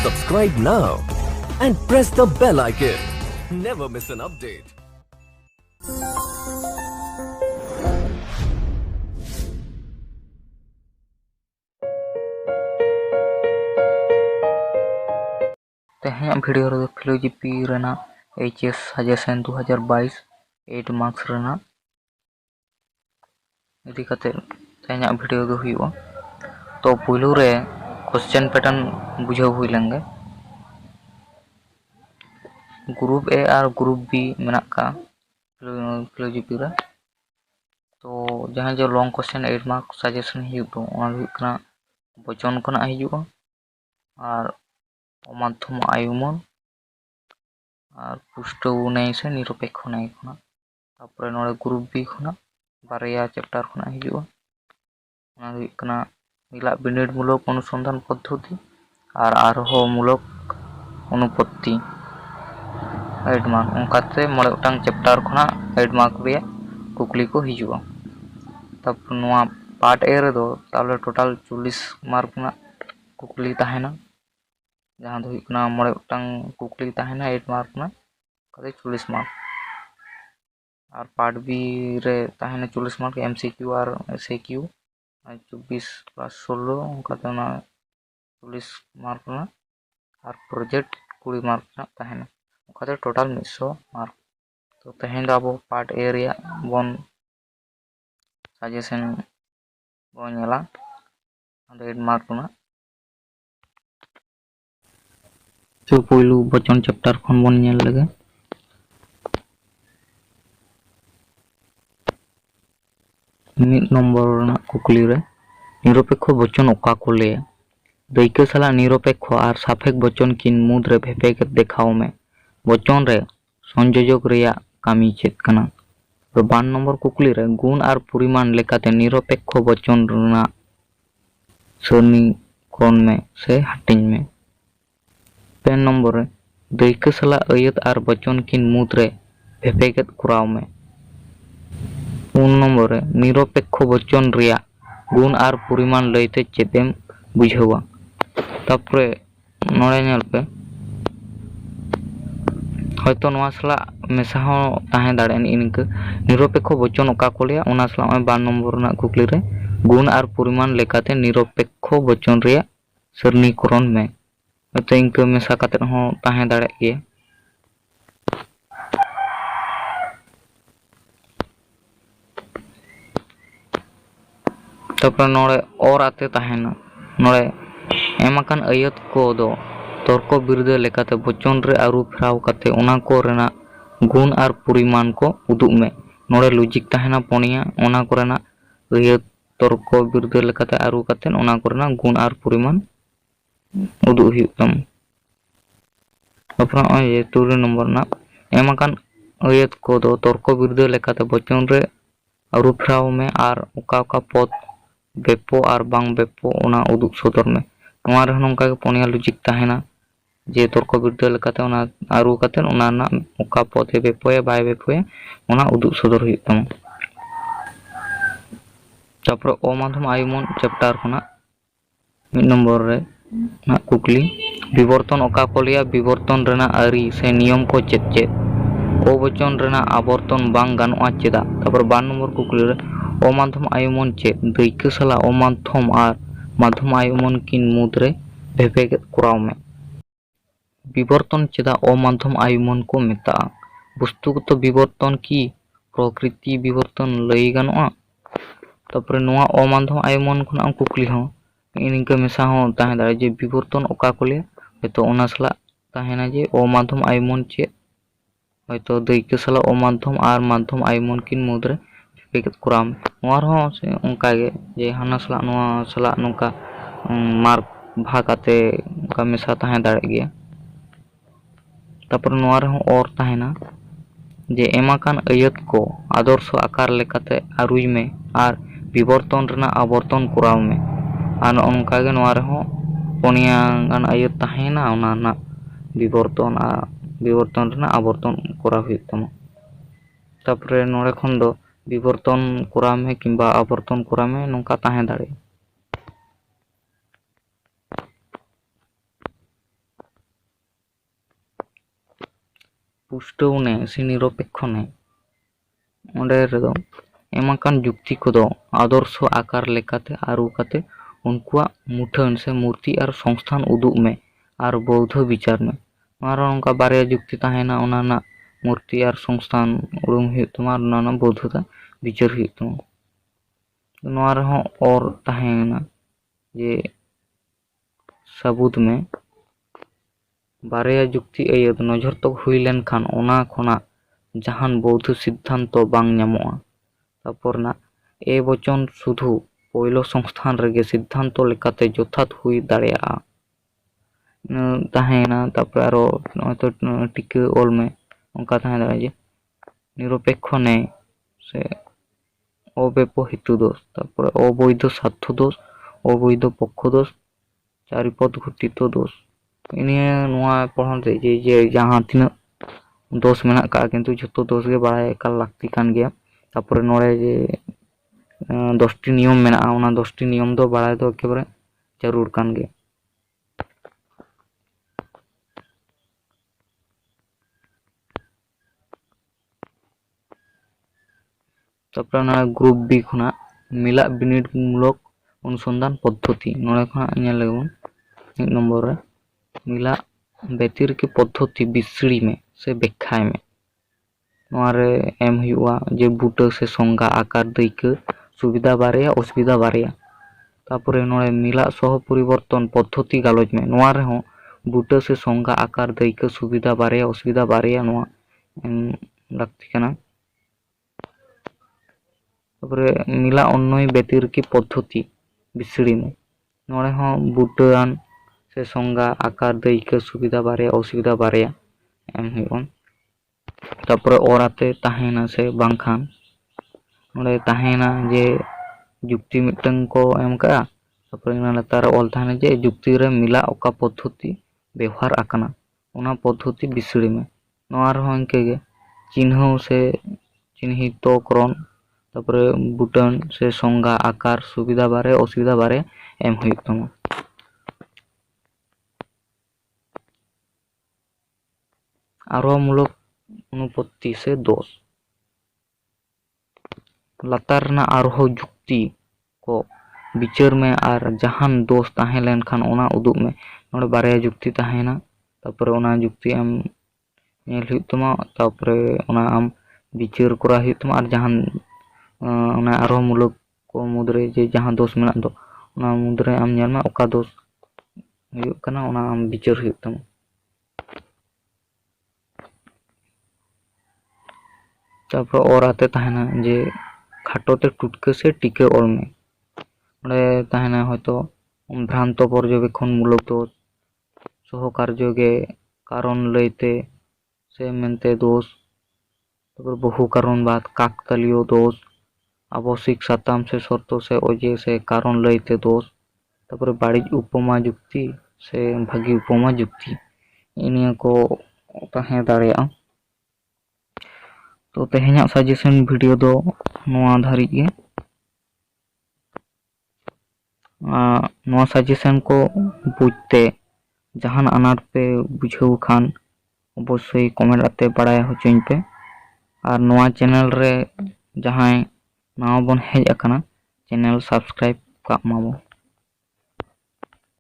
Subscribe now and press the bell icon. Never miss an update. तेहन video रे philosophy रेना HS suggestion 2022 8 marks रेना इदी कते तेहन वीडियो दो हुआ तो पुलू रे क्वेश्चन पैटर्न बुझाव हुई लेंगे ग्रुप ए और ग्रुप बी मेना का फिलोसफी रे तो जहां जो लॉन्ग क्वेश्चन 8 मार्क्स सजेशन हिजुतो ओना वचन कोना हिजुआ और माध्यम आयुमन और पुष्टव नहीं से निरपेक्ष नहीं खुना तापर नोड़े ग्रुप बी खुना बारया चैप्टर खुना हिजुआ ओना हुई कना मिला बिनिड मूलक अनुसंधान पद्धति और आरहो मूलक अनुपत्ति 8 मार्क उनकाते मोड़े गोटांग चैप्टर खुना 8 मार्क रे कुकली को हिजुआ तब नोआ पार्ट ए रे दो ताले टोटल 40 मार्क ना कुकली ताहेना जहां दो हुई मोड़े गोटांग कुकली ताहेना 8 मार्क ना कदे 40 मार्क और पार्ट बी रे ताहेना 40 मार्क एमसीक्यू और एसक्यू 24 प्लस 16 उनकाते ना 40 मार्क ना और प्रोजेक्ट 20 मार्क ना ताहेना उनकाते टोटल 100 मार्क तो तेहन दो अब पार्ट ए रे बन सजेशन बन नेला 8 मार्क ना तो पहलू बचन चैप्टर खन बन नेल लगे मिड नंबर ना कुकली रे निरपेक्ष वचन ओका को ले दैक्य साला निरपेक्ष और सापेक्ष वचन किन मुद रे भेपेक देखाओ में वचन रे संयोजक रेया कामी चेत कना तो 2 नंबर कुकली रे गुण और परिमाण लेकाते निरपेक्ष वचन रना समीकरण में से हटिंग में 3 नंबर रे दैक्य साला अयत और वचन किन मुद रे भेपेक कराव में 4 नंबर रे निरपेक्ष वचन रेया गुण और परिमाण लैते चेतेम बुझावा तापरे नोड़े नेल पे हयतो नोआ सला मेसा हो ताहे दाड़ेन इनक निरपेक्ष वचन ओका को लिया ओना सला 2 नंबर ना कुकली रे गुण और परिमाण लेकाते निरपेक्ष वचन रेया सरणीकरण में हयतो इनक मेसा काते हो ताहे दाड़े गया तापर नोड़े और आते ताहेना नोड़े एमाकान अयत को दो तर्क विरुद्ध लेकाते वचन रे आरु फेराव काते ओना को रेना गुण और परिमाण को उदुग में नोड़े लॉजिक ताहेना पोनिया ओना को रेना अयत तर्क विरुद्ध लेकाते आरु काते ओना को रेना गुण और परिमाण उदुग हुई तम अपना ये 2 नंबर ना एमाकान अयत को दो तर्क विरुद्ध लेकाते वचन रे आरु फेराव में और ओका ओका पद बेपो और बांग बेपो ओना उदुग सदर में नोआ रे नोंका के पोनिया लॉजिक ताहेना जे तर्क विरुद्ध लेकाते ओना आरु काते ओना ना ओका पद हे बेपोए बाय बेपोए ओना उदुग सदर हुई तम तापर अमाध्यम आयुमन चैप्टर खना 1 नंबर रे ना कुकली विवर्तन ओका को लिया विवर्तन रेना आरी से नियम को चेत चेत अवचन रेना आवर्तन बांग गानोआ चेदा तापर 2 नंबर कुकली रे अमाध्यम आयुमन चेत दैक्य साला अमाध्यम और माध्यम आयुमन किन मुद रे भेपेक कराव में विवर्तन चेदा अमाध्यम आयुमन को मेता वस्तुगत विवर्तन की प्रकृति विवर्तन लई गानोआ तापर नोआ अमाध्यम आयुमन खना कुकली हो इनका मेसा हो ताहे दाड़े जे विवर्तन ओका को ले हयतो ओना सला ताहेना जे अमाध्यम आयुमन चेत हयतो दैक्य साला अमाध्यम और माध्यम आयुमन किन मुद रे भेपेक कराव में नोआ रहो से उनका गे जे हाना सला नोआ सला नोका मार्क भाग आते उनका मेसा ताहे दाड़े गया तापर नोआ रहो और ताहेना जे एमाकान अयत को आदर्श आकार लेकाते आरुज में और विवर्तन रेना आवर्तन कराव में और उनका गे नोआ रहो पोनिया गान अयत ताहेना ओना ना विवर्तन रेना आवर्तन कराव हुई तमा तापर नोड़े खन दो विवर्तन कराव में किंबा आवर्तन कराव में नोंका ताहे दाड़े ᱯᱩᱥᱴᱟᱹᱣ ᱱᱮ ᱥᱮ ᱱᱤᱨᱚᱯᱮᱠᱠᱷᱚ ᱱᱮ ᱚᱸᱰᱮ ᱨᱮᱫᱚ ᱮᱢᱟᱠᱟᱱ ᱡᱩᱠᱛᱤ ᱠᱚᱫᱚ ᱟᱫᱚᱨᱥᱚ ᱟᱠᱟᱨ ᱞᱮᱠᱟᱛᱮ ᱟᱹᱨᱩ ᱠᱟᱛᱮ ᱩᱱᱠᱩᱣᱟᱜ ᱢᱩᱴᱷᱟᱹᱱ ᱥᱮ ᱢᱩᱨᱛᱤ ᱟᱨ ᱥᱚᱝᱥᱛᱷᱟᱱ ᱩᱫᱩᱜ ᱢᱮ ᱟᱨ ᱵᱳᱣᱫᱷᱚ ᱵᱤᱪᱟᱨ ᱢᱮ। ᱱᱚᱣᱟ ᱨᱮ ᱚᱱᱠᱟ ᱵᱟᱨᱭᱟ ᱡᱩᱠᱛᱤ ᱛᱟᱦᱮᱱᱟ, ᱚᱱᱟ ᱨᱮᱱᱟᱜ ᱢᱩᱨᱛᱤ ᱟᱨ ᱥᱚᱝᱥᱛᱷᱟᱱ ᱩᱨᱩᱢ ᱦᱩᱭᱩᱜ ᱛᱟᱢᱟ ᱟᱨ ᱚᱱᱟ ᱨᱮᱱᱟᱜ ᱵᱳᱣᱫᱷᱚᱛᱟ ᱵᱤᱪᱟᱹᱨ ᱦᱩᱭᱩᱜ ᱛᱟᱢᱟ। ᱱᱚᱣᱟ ᱨᱮᱦᱚᱸ ᱚᱨ ᱛᱟᱦᱮᱸᱱᱟ ᱡᱮ ᱥᱟᱹᱵᱩᱫ ᱢᱮ। ᱵᱟᱨᱭᱟ ᱡᱩᱠᱛᱤ ᱟᱹᱭᱟᱹᱛ ᱱᱚᱡᱚᱨ ᱛᱚᱠ ᱦᱩᱭ ᱞᱮᱱᱠᱷᱟᱱ ᱚᱱᱟ ᱠᱷᱚᱱᱟᱜ ᱡᱟᱦᱟᱱ ᱵᱳᱣᱫᱷᱚ ᱥᱤᱫᱽᱫᱷᱟᱱᱛᱚ ᱵᱟᱝ ᱧᱟᱢᱚᱜᱼᱟ। ᱛᱟᱨᱯᱚᱨ ᱱᱟᱜ এ বচন শুধু পৈল সংস্থান রেগে সিদ্ধান্ত লেখাতে যথার্থ হুই দাঁড়িয়েগᱼᱟ তাহেনা। তারপরে আরো হয়তো টিকা অল মে অনকা তাহে দাঁড়ায় যে নিরপেক্ষ ন্যায় সে অব্যবহিত দোষ, তারপরে অবৈধ স্বার্থ দোষ, অবৈধ পক্ষ দোষ, চারিপদ ঘটিত দোষ। নিয়ে নোয়া পড়াতে যে যাহা তিনাᱹᱜ দোষ মেনাᱜ ᱠᱟᱜᱼᱟ ᱠᱤᱱᱛᱩ ᱡᱷᱚᱛᱚ ᱫᱳষ ᱜᱮ ᱵᱟᱲᱟᱭ ᱮᱠᱟᱞ ᱞᱟᱹᱠᱛᱤ ᱠᱟᱱ ᱜᱮᱭᱟ। ᱛᱟᱨᱯᱚᱨᱮ ᱱᱚᱰᱮ ᱡᱮ 10টি নিয়ম মেনাᱜᱼᱟ, ᱚᱱᱟ 10টি নিয়ম ᱫᱚ ᱵᱟᱲᱟᱭ ᱫᱚ একেবারে ᱡᱟᱹᱨᱩᱲ ᱠᱟᱱ ᱜᱮᱭᱟ। তারপরে ᱚᱱᱟ গ্রুপ বি ᱠᱷᱚᱱᱟᱜ ᱢᱤᱞᱟᱜ ᱵᱤᱱᱤᱰ ᱢূলক অনুসন্ধান পদ্ধতি ᱱᱚᱰᱮ ᱠᱷᱚᱱᱟᱜ ᱧᱮᱞ ᱞᱮᱜᱮᱵᱚᱱ 1 নম্বর ᱨᱮ ᱢᱤᱞᱟᱜ ব্যতিরেকি পদ্ধতি বিশ্লেষী মে সে ব্যাখ্যায় মে। ᱱᱚᱣᱟ ᱨᱮ ᱮᱢ ᱦᱩᱭᱩᱜᱼᱟ ᱡᱮ ᱵᱩᱴᱟᱹ ᱥᱮ ᱥᱚᱝজ্ঞᱟ ᱟᱠᱟᱨ ᱫᱟᱹᱭᱠᱟᱹ ᱥᱩᱵᱤᱫᱷᱟ ᱵᱟᱨᱭᱟ ᱚᱥᱩᱵᱤᱫᱷᱟ ᱵᱟᱨᱭᱟ। তারপরে নড়ে মিলাᱜ সহ পরিবর্তন পদ্ধতি গালᱚᱪ মে। ᱱᱚᱣᱟ ᱨᱮᱦᱚᱸ বুটা সে সংজ্ঞা আকার দাᱹᱭᱠᱟᱹ সুবিধা বারেয়া অসুবিধা বারেয়া ᱱᱚᱣᱟ ᱞᱟᱹᱠᱛᱤ ᱠᱟᱱᱟ। তারপরে মিলা অন্যয় ব্যতিরেকি পদ্ধতি বিশ্লেষী মে। নড়ে হᱚᱸ বুটাᱹᱟᱱ ᱥᱮ ᱥᱚᱝজ্ঞᱟ ᱟᱠᱟর ᱫᱟᱹᱭᱠᱟᱹ ᱥᱩᱵᱤধᱟ ᱵᱟᱨᱭᱟ ᱚᱥᱩᱵᱤধᱟ ᱵᱟᱨᱭᱟ ᱮᱢ ᱦᱩᱭᱩᱜᱼᱟ। তারপরে অরাতে তাহেনা ᱥᱮ ᱵᱟᱝᱠᱷᱟᱱ ᱱᱚᱰᱮ ᱛᱟᱦᱮᱱᱟ ᱡᱮ যুক্তি মিᱫᱴᱟᱝ ᱠᱚ ᱮᱢ ᱠᱟᱜᱼᱟ, তারপরে ᱚᱱᱟ ᱞᱟᱛᱟᱨ ᱨᱮ ᱚᱞ ᱛᱟᱦᱮᱱᱟ ᱡᱮ যুক্তি ᱨᱮ ᱢᱤᱞᱟᱜ ᱚᱠᱟ ᱯᱚᱫᱽᱫᱷᱚᱛᱤ ᱵᱮᱣᱦᱟᱨ ᱟᱠᱟᱱᱟ ᱚᱱᱟ ᱯᱚᱫᱽᱫᱷᱚᱛᱤ ᱵᱤᱥᱲᱤ ᱢᱮ। ᱱᱚᱣᱟ ᱨᱮᱦᱚᱸ ᱤᱱᱠᱟᱹᱜᱮ চিহ্ন ᱥᱮ চিহ্নিতকরণ, তারপরে বুটাᱹন ᱥᱮ সংজ্ঞা আকার সুবিধা বারে অসুবিধা বারে এম হুᱭᱩᱜ ᱛᱟᱢᱟ। আরোহমূলক অনুপত্তি সে দোষ। ᱞᱟᱛᱟᱨ ᱨᱮᱱᱟᱜ ᱟᱨᱦᱚᱸ ᱡᱩᱠᱛᱤ ᱠᱚ ᱵᱤᱪᱟᱹᱨ ᱢᱮ ᱟᱨ ᱡᱟᱦᱟᱱ ᱫᱳষ ᱛᱟᱦᱮᱸ ᱞᱮᱱᱠᱷᱟᱱ ᱚᱱᱟ ᱩᱫᱩᱜ ᱢᱮ। ᱱᱚᱰᱮ ᱵᱟᱨᱭᱟ ᱡᱩᱠᱛᱤ ᱛᱟᱦᱮᱱᱟ, তারপরে ᱚᱱᱟ ᱡᱩᱠᱛᱤ ᱟᱢ ᱧᱮᱞ ᱦᱩᱭᱩᱜ ᱛᱟᱢᱟ, তারপরে ᱚᱱᱟ ᱟᱢ ᱵᱤᱪᱟᱹᱨ ᱠᱚᱨᱟᱣ ᱦᱩᱭᱩᱜ ᱛᱟᱢᱟ ᱟᱨ ᱡᱟᱦᱟᱱ ᱚᱱᱟ ᱟᱨᱦᱚᱸ ᱢূᱞᱚᱠ ᱠᱚ ᱢᱩᱫᱽᱨᱮ ᱡᱮ ᱡᱟᱦᱟᱸ ᱫᱳষ ᱢᱮᱱᱟᱜ ᱫᱚ ᱚᱱᱟ ᱢᱩᱫᱽᱨᱮ ᱟᱢ ᱧᱮᱞ ᱢᱮ ᱚᱠᱟ ᱫᱳষ ᱦᱩᱭᱩᱜ ᱠᱟᱱᱟ, ᱚᱱᱟ ᱟᱢ ᱵᱤᱪᱟᱹᱨ ᱦᱩᱭᱩᱜ ᱛᱟᱢᱟ। তারপর অরাতে তাহেনা যে খাটোতে টুটকে সে টিকে অল মে। ᱚᱸᱰᱮ ᱛᱟᱦᱮᱱᱟ ᱦᱚᱭᱛᱚ ভ্রান্ত পর্যবেক্ষণমূলক দোষ, সহকার্যকে কারণ লইতে সে মেনতে দোষ, তারপর বহু কারণবাদ কাকতালীয় দোষ, আবশ্যিক সাতাম সে শর্ত সে অজে সে কারণ লইতে দোষ, তারপরে বাড়িজ উপমা যুক্তি সে ভাগি উপমা যুক্তি ᱤᱱᱟᱹ ᱠᱚ ᱛᱟᱦᱮᱸ ᱫᱟᱲᱮᱭᱟᱜᱼᱟ। ᱛᱚ ᱛᱮᱦᱮᱧᱟᱜ ᱥᱟᱡᱮᱥᱚᱱ ᱵᱷᱤᱰᱤᱭᱳ ᱫᱚ ᱱᱚᱣᱟ ᱫᱷᱟᱹᱨᱤᱡ ᱜᱮ। ᱱᱚᱣᱟ ᱥᱟᱡᱮᱥᱚᱱ ko বুঝতে ᱡᱟᱦᱟᱱ ᱟᱱᱟᱴ ᱯᱮ ᱵᱩᱡᱷᱟᱹᱣ ᱠᱷᱟᱱ অবশ্যই কমেন্ট ᱟᱛᱮ ᱵᱟᱲᱟᱭ ᱦᱚᱪᱚᱧ ᱯᱮ। আর ᱱᱚᱣᱟ ᱪᱮᱱᱮᱞ ᱨᱮ ᱡᱟᱦᱟᱸᱭ ᱱᱟᱣᱟ ᱵᱚᱱ ᱦᱮᱡ ᱟᱠᱟᱱᱟ ᱪᱮᱱᱮᱞ ᱥᱟᱵᱥᱠᱨᱟᱭᱤᱵ ᱠᱟᱜ ᱢᱟᱵᱚᱱ।